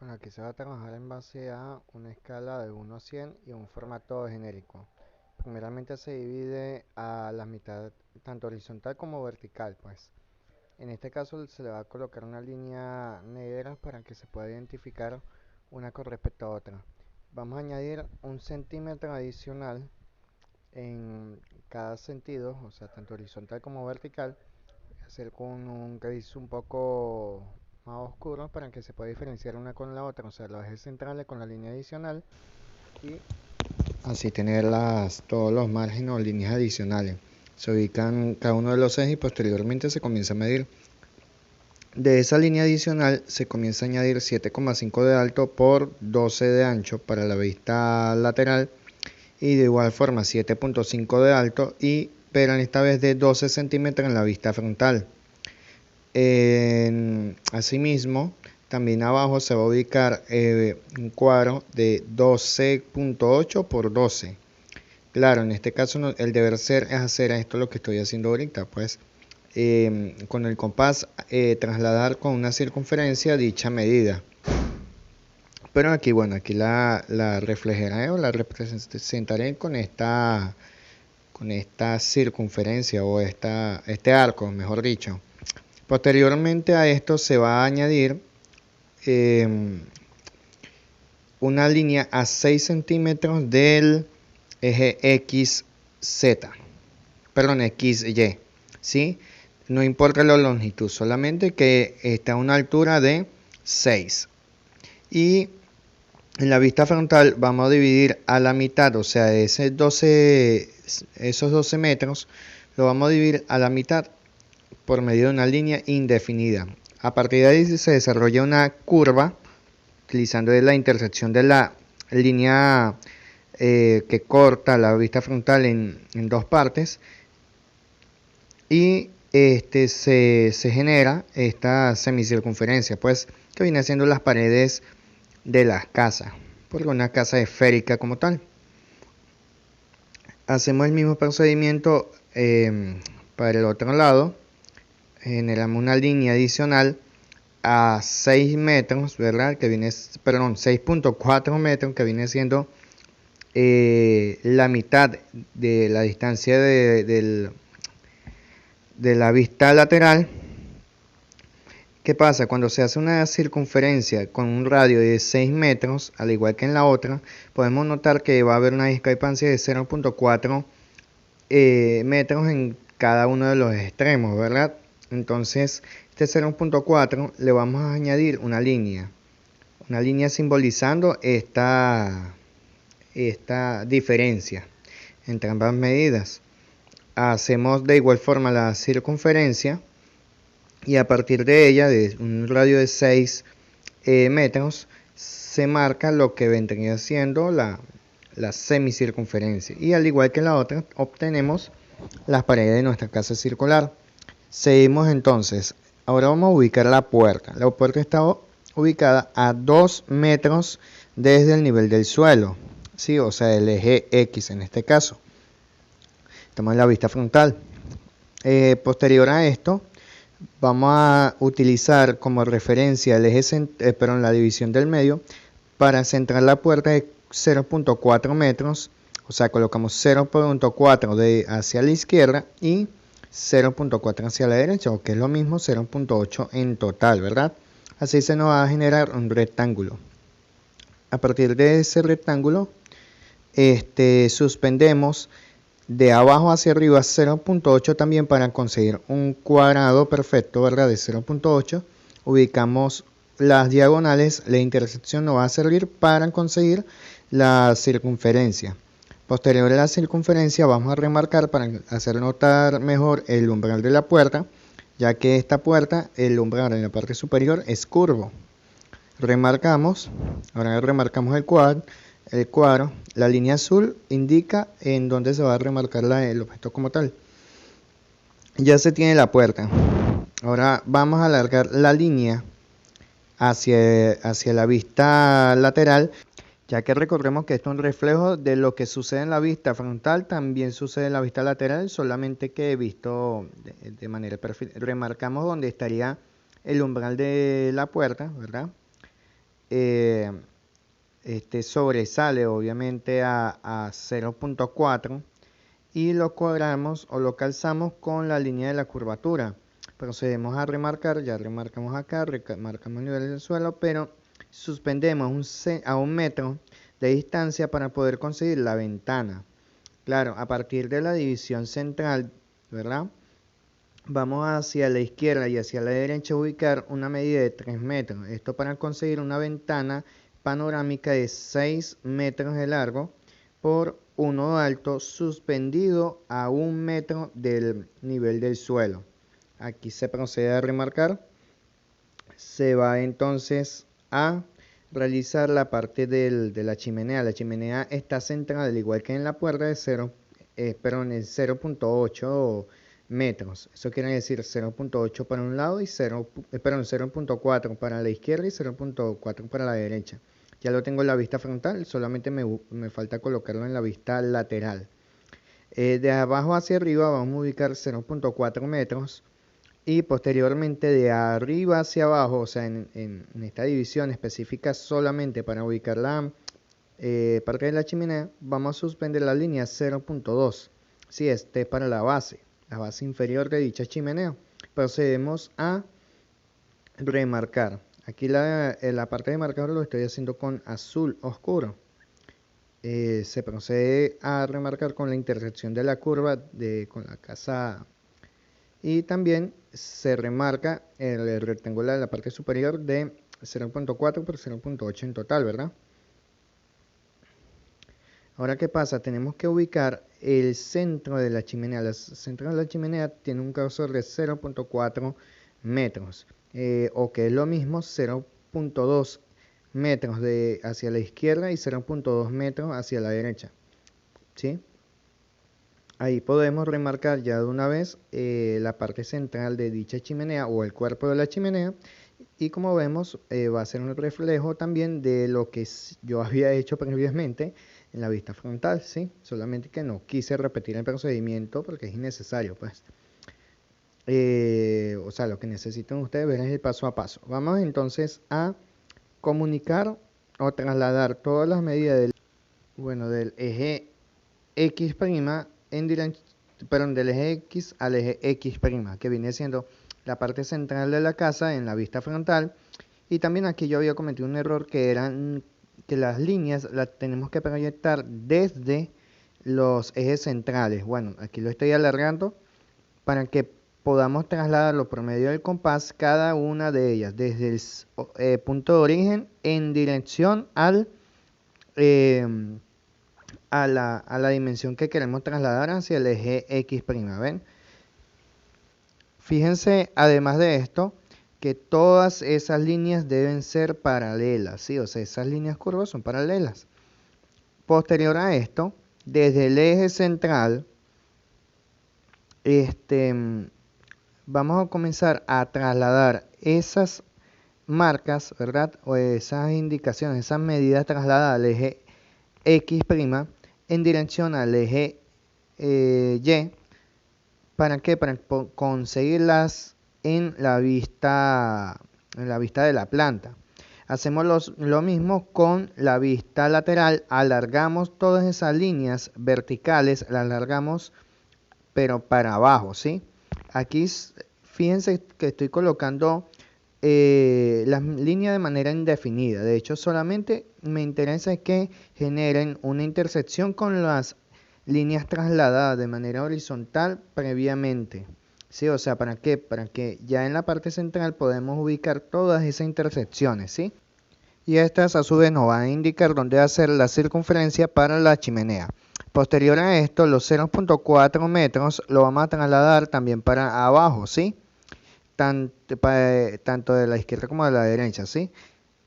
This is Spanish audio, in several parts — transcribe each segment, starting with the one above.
Bueno, aquí se va a trabajar en base a una escala de 1 a 100 y un formato genérico. Primeramente se divide a la mitad tanto horizontal como vertical, pues. En este caso se le va a colocar una línea negra para que se pueda identificar una con respecto a otra. Vamos a añadir un centímetro adicional en cada sentido, o sea, tanto horizontal como vertical, hacer con un gris un poco más oscuro para que se pueda diferenciar una con la otra, o sea, los ejes centrales con la línea adicional y así tener todos los márgenes o líneas adicionales. Se ubican cada uno de los ejes y posteriormente se comienza a medir. De esa línea adicional se comienza a añadir 7,5 de alto por 12 de ancho para la vista lateral y de igual forma 7,5 de alto pero en esta vez de 12 centímetros en la vista frontal. Asimismo, también abajo se va a ubicar un cuadro de 12,8 por 12. Claro, en este caso el deber ser es hacer esto lo que estoy haciendo ahorita, pues con el compás trasladar con una circunferencia dicha medida. Pero aquí, bueno, aquí la reflejaré o la representaré con esta circunferencia o este arco, mejor dicho. Posteriormente a esto se va a añadir eh, una línea a 6 centímetros del eje XZ, perdón, XY, ¿sí? No importa la longitud, solamente que está a una altura de 6. Y en la vista frontal vamos a dividir a la mitad, o sea, esos 12 metros, lo vamos a dividir a la mitad por medio de una línea indefinida. A partir de ahí se desarrolla una curva utilizando la intersección de la línea que corta la vista frontal en dos partes y se genera esta semicircunferencia, pues que viene siendo las paredes de las casas, porque una casa esférica como tal. Hacemos el mismo procedimiento para el otro lado, generamos una línea adicional a 6 metros, ¿verdad? Perdón, 6,4 metros, que viene siendo la mitad de la distancia de la vista lateral. ¿Qué pasa? Cuando se hace una circunferencia con un radio de 6 metros, al igual que en la otra, podemos notar que va a haber una discrepancia de 0,4 metros en cada uno de los extremos, ¿verdad? Entonces, este 0,4 le vamos a añadir una línea simbolizando esta diferencia entre ambas medidas. Hacemos de igual forma la circunferencia y a partir de ella, de un radio de 6 metros, se marca lo que vendría siendo la semicircunferencia. Y al igual que la otra, obtenemos las paredes de nuestra casa circular. Seguimos entonces. Ahora vamos a ubicar la puerta. La puerta está ubicada a 2 metros desde el nivel del suelo, ¿sí? O sea, el eje X en este caso. Estamos en la vista frontal. Posterior a esto, vamos a utilizar como referencia el eje, la división del medio para centrar la puerta de 0,4 metros. O sea, colocamos 0,4 hacia la izquierda y 0,4 hacia la derecha, o que es lo mismo, 0,8 en total, ¿verdad? Así se nos va a generar un rectángulo. A partir de ese rectángulo, suspendemos de abajo hacia arriba 0,8 también para conseguir un cuadrado perfecto, ¿verdad? De 0,8. Ubicamos las diagonales, la intersección nos va a servir para conseguir la circunferencia. Posterior a la circunferencia vamos a remarcar para hacer notar mejor el umbral de la puerta, ya que esta puerta, el umbral en la parte superior es curvo. Remarcamos, ahora remarcamos el cuadro, la línea azul indica en dónde se va a remarcar el objeto como tal. Ya se tiene la puerta. Ahora vamos a alargar la línea hacia la vista lateral, ya que recordemos que esto es un reflejo de lo que sucede en la vista frontal, también sucede en la vista lateral, solamente que visto de manera perfecta. Remarcamos donde estaría el umbral de la puerta, ¿verdad? eh, sobresale obviamente a 0.4 y lo cuadramos o lo calzamos con la línea de la curvatura. Procedemos a remarcar, ya remarcamos acá, remarcamos el nivel del suelo, pero suspendemos a 1 metro de distancia para poder conseguir la ventana. Claro, a partir de la división central, ¿verdad? Vamos hacia la izquierda y hacia la derecha a ubicar una medida de 3 metros. Esto para conseguir una ventana panorámica de 6 metros de largo por 1 de alto, suspendido a 1 metro del nivel del suelo. Aquí se procede a remarcar. Se va entonces a realizar la parte de la chimenea. La chimenea está centrada, al igual que en la puerta, de 0.8 metros. Eso quiere decir 0.8 para un lado y 0.4 para la izquierda y 0.4 para la derecha. Ya lo tengo en la vista frontal, solamente me falta colocarlo en la vista lateral. De abajo hacia arriba vamos a ubicar 0.4 metros y posteriormente de arriba hacia abajo, o sea, en esta división específica solamente para ubicar la parte de la chimenea, vamos a suspender la línea 0.2. Si este es para la base inferior de dicha chimenea. Procedemos a remarcar. Aquí la parte de marcador lo estoy haciendo con azul oscuro. Se procede a remarcar con la intersección de la curva con la casa y también se remarca el rectangular de la parte superior de 0.4 por 0.8 en total, ¿verdad? Ahora, ¿qué pasa? Tenemos que ubicar el centro de la chimenea. El centro de la chimenea tiene un grosor de 0.4 metros, o que es lo mismo, 0.2 metros hacia la izquierda y 0.2 metros hacia la derecha, ¿sí? Ahí podemos remarcar ya de una vez la parte central de dicha chimenea o el cuerpo de la chimenea. Y como vemos, va a ser un reflejo también de lo que yo había hecho previamente en la vista frontal, ¿sí? Solamente que no quise repetir el procedimiento porque es innecesario, pues. O sea, lo que necesitan ustedes ver es el paso a paso. Vamos entonces a comunicar o trasladar todas las medidas del eje X' del eje X al eje X', que viene siendo la parte central de la casa en la vista frontal. Y también aquí yo había cometido un error que eran que las líneas las tenemos que proyectar desde los ejes centrales. Bueno, aquí lo estoy alargando para que podamos trasladarlo por medio del compás cada una de ellas desde el punto de origen en dirección a la dimensión que queremos trasladar hacia el eje X', ¿ven? Fíjense, además de esto, que todas esas líneas deben ser paralelas, ¿sí? O sea, esas líneas curvas son paralelas. Posterior a esto, desde el eje central, vamos a comenzar a trasladar esas marcas, ¿verdad? O esas indicaciones, esas medidas trasladadas al eje X' en dirección al eje Y. ¿Para qué? Para conseguirlas en la vista de la planta. Hacemos lo mismo con la vista lateral. Alargamos todas esas líneas verticales, las alargamos pero para abajo, ¿sí? Aquí fíjense que estoy colocando las líneas de manera indefinida. De hecho, solamente me interesa que generen una intersección con las líneas trasladadas de manera horizontal previamente, ¿sí? O sea, ¿para qué? Para que ya en la parte central podemos ubicar todas esas intersecciones, ¿sí? Y estas a su vez nos van a indicar dónde hacer la circunferencia para la chimenea. Posterior a esto, los 0.4 metros lo vamos a trasladar también para abajo, ¿sí? Tanto de la izquierda como de la derecha, ¿sí?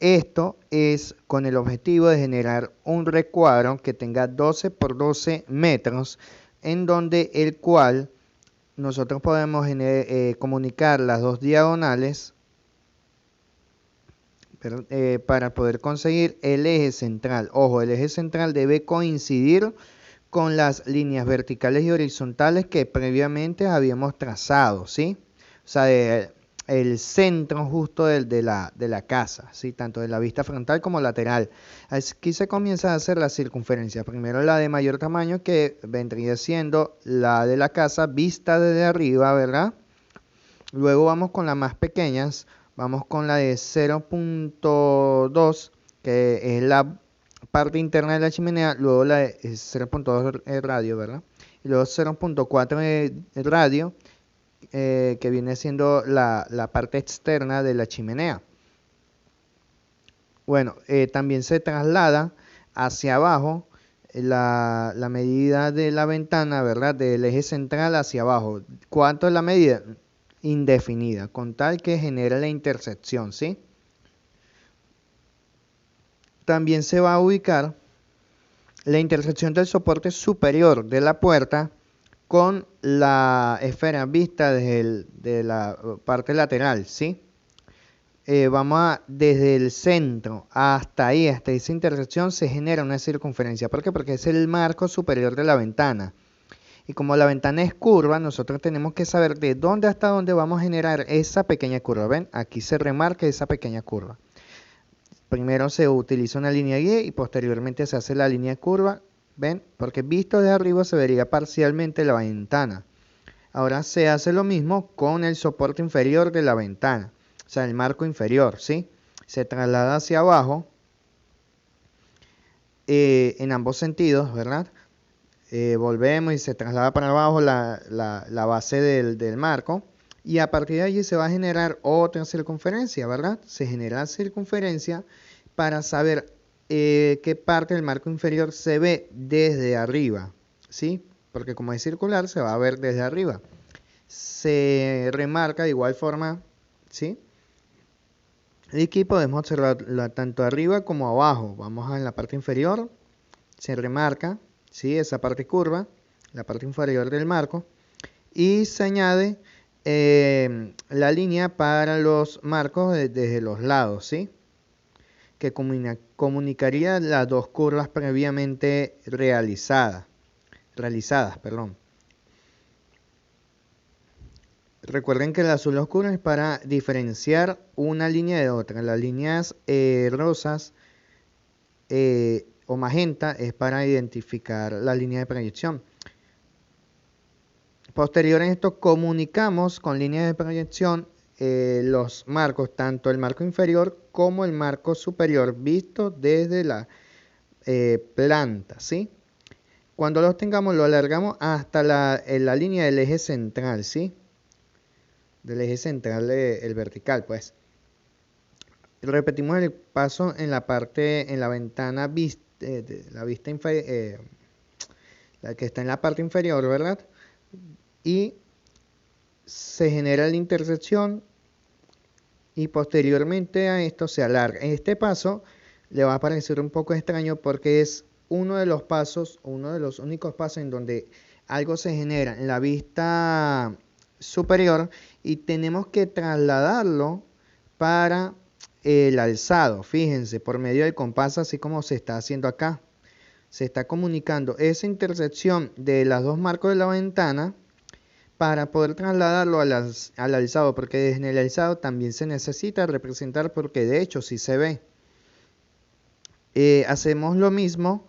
Esto es con el objetivo de generar un recuadro que tenga 12 por 12 metros, en donde el cual nosotros podemos comunicar las dos diagonales para poder conseguir el eje central. Ojo, el eje central debe coincidir con las líneas verticales y horizontales que previamente habíamos trazado, ¿sí? O sea, el centro justo de la casa, ¿sí? Tanto de la vista frontal como lateral. Aquí se comienza a hacer la circunferencia. Primero la de mayor tamaño, que vendría siendo la de la casa vista desde arriba, ¿verdad? Luego vamos con las más pequeñas, vamos con la de 0.2, que es la parte interna de la chimenea, luego la de 0.2 radio, ¿verdad? Y luego 0.4 radio, que viene siendo la parte externa de la chimenea. Bueno, también se traslada hacia abajo la medida de la ventana, ¿verdad? Del eje central hacia abajo. ¿Cuánto es la medida? Indefinida, con tal que genere la intersección, ¿sí? También se va a ubicar la intersección del soporte superior de la puerta con la esfera vista de la parte lateral, ¿sí? Desde el centro hasta ahí, hasta esa intersección, se genera una circunferencia. ¿Por qué? Porque es el marco superior de la ventana. Y como la ventana es curva, nosotros tenemos que saber de dónde hasta dónde vamos a generar esa pequeña curva. ¿Ven? Aquí se remarca esa pequeña curva. Primero se utiliza una línea guía y posteriormente se hace la línea curva. ¿Ven? Porque visto de arriba se vería parcialmente la ventana. Ahora se hace lo mismo con el soporte inferior de la ventana. O sea, el marco inferior, ¿sí? Se traslada hacia abajo en ambos sentidos, ¿verdad? Volvemos y se traslada para abajo la base del marco. Y a partir de allí se va a generar otra circunferencia, ¿verdad? Se genera la circunferencia para saber qué parte del marco inferior se ve desde arriba, ¿sí? Porque como es circular, se va a ver desde arriba. Se remarca de igual forma, ¿sí? Y aquí podemos observarla tanto arriba como abajo. Vamos a la parte inferior, se remarca, ¿sí? Esa parte curva, la parte inferior del marco, y se añade la línea para los marcos desde los lados, ¿sí? Que comunicaría las dos curvas previamente realizadas, perdón. Recuerden que el azul oscuro es para diferenciar una línea de otra. Las líneas rosas o magenta es para identificar la línea de proyección. Posterior a esto comunicamos con líneas de proyección los marcos, tanto el marco inferior como el marco superior, visto desde la planta, ¿sí? Cuando los tengamos, lo alargamos hasta la línea del eje central, ¿sí? Del eje central, el vertical, pues. Repetimos el paso en la parte, en la ventana la vista inferior, la que está en la parte inferior, ¿verdad? Y se genera la intersección y posteriormente a esto se alarga. En este paso le va a parecer un poco extraño porque es uno de los pasos, uno de los únicos pasos en donde algo se genera en la vista superior y tenemos que trasladarlo para el alzado. Fíjense, por medio del compás, así como se está haciendo acá. Se está comunicando esa intersección de los dos marcos de la ventana para poder trasladarlo al alzado, porque en el alzado también se necesita representar, porque de hecho sí se ve. Hacemos lo mismo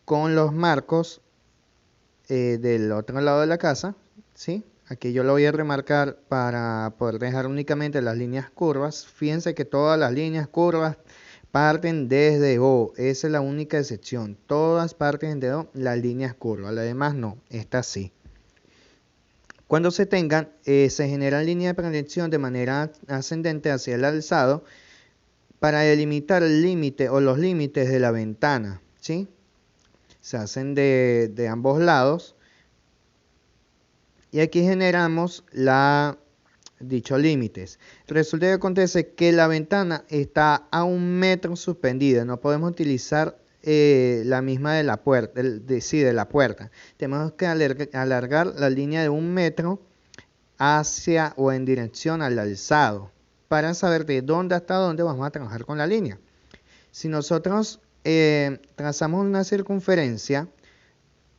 con los marcos del otro lado de la casa, ¿sí? Aquí yo lo voy a remarcar para poder dejar únicamente las líneas curvas. Fíjense que todas las líneas curvas parten desde O. Esa es la única excepción. Todas parten de O, las líneas curvas. Las demás no. Esta sí. Cuando se tengan, se generan líneas de proyección de manera ascendente hacia el alzado para delimitar el límite o los límites de la ventana, ¿sí? Se hacen de ambos lados. Y aquí generamos dichos límites. Resulta que acontece que la ventana está a 1 metro suspendida. No podemos utilizar la misma de la puerta, de la puerta. Tenemos que alargar la línea de 1 metro hacia o en dirección al alzado para saber de dónde hasta dónde vamos a trabajar con la línea. Si nosotros trazamos una circunferencia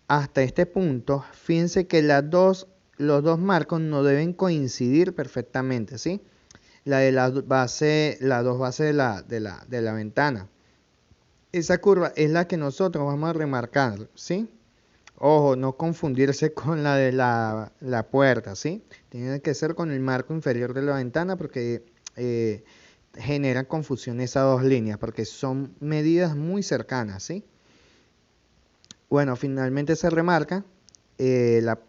hasta este punto, fíjense que los dos marcos no deben coincidir perfectamente, ¿sí? la de la base, las dos bases de la ventana. Esa curva es la que nosotros vamos a remarcar, ¿sí? Ojo, no confundirse con la de la puerta, ¿sí? Tiene que ser con el marco inferior de la ventana porque generan confusión esas dos líneas, porque son medidas muy cercanas, ¿sí? Bueno, finalmente se remarca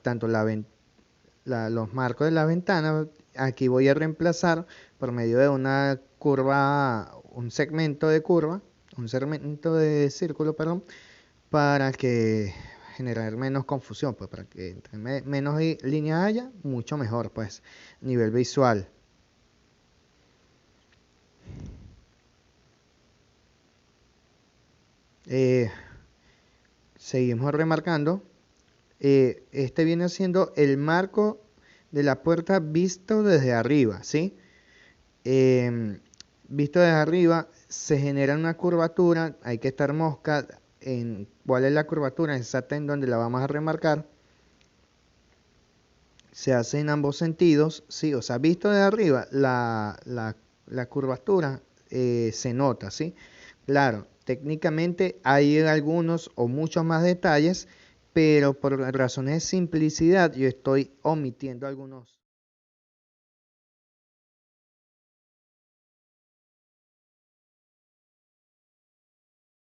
tanto los marcos de la ventana. Aquí voy a reemplazar por medio de una curva, un segmento de círculo, perdón, para que generar menos confusión, pues para que entre menos líneas haya, mucho mejor, pues, nivel visual. Eh, Seguimos remarcando. Este viene siendo el marco de la puerta visto desde arriba, ¿sí? Visto desde arriba se genera una curvatura, hay que estar mosca en cuál es la curvatura exacta en donde la vamos a remarcar. Se hace en ambos sentidos, sí, o sea, visto desde arriba, la curvatura se nota, ¿sí? Claro, técnicamente hay algunos o muchos más detalles, pero por razones de simplicidad yo estoy omitiendo algunos.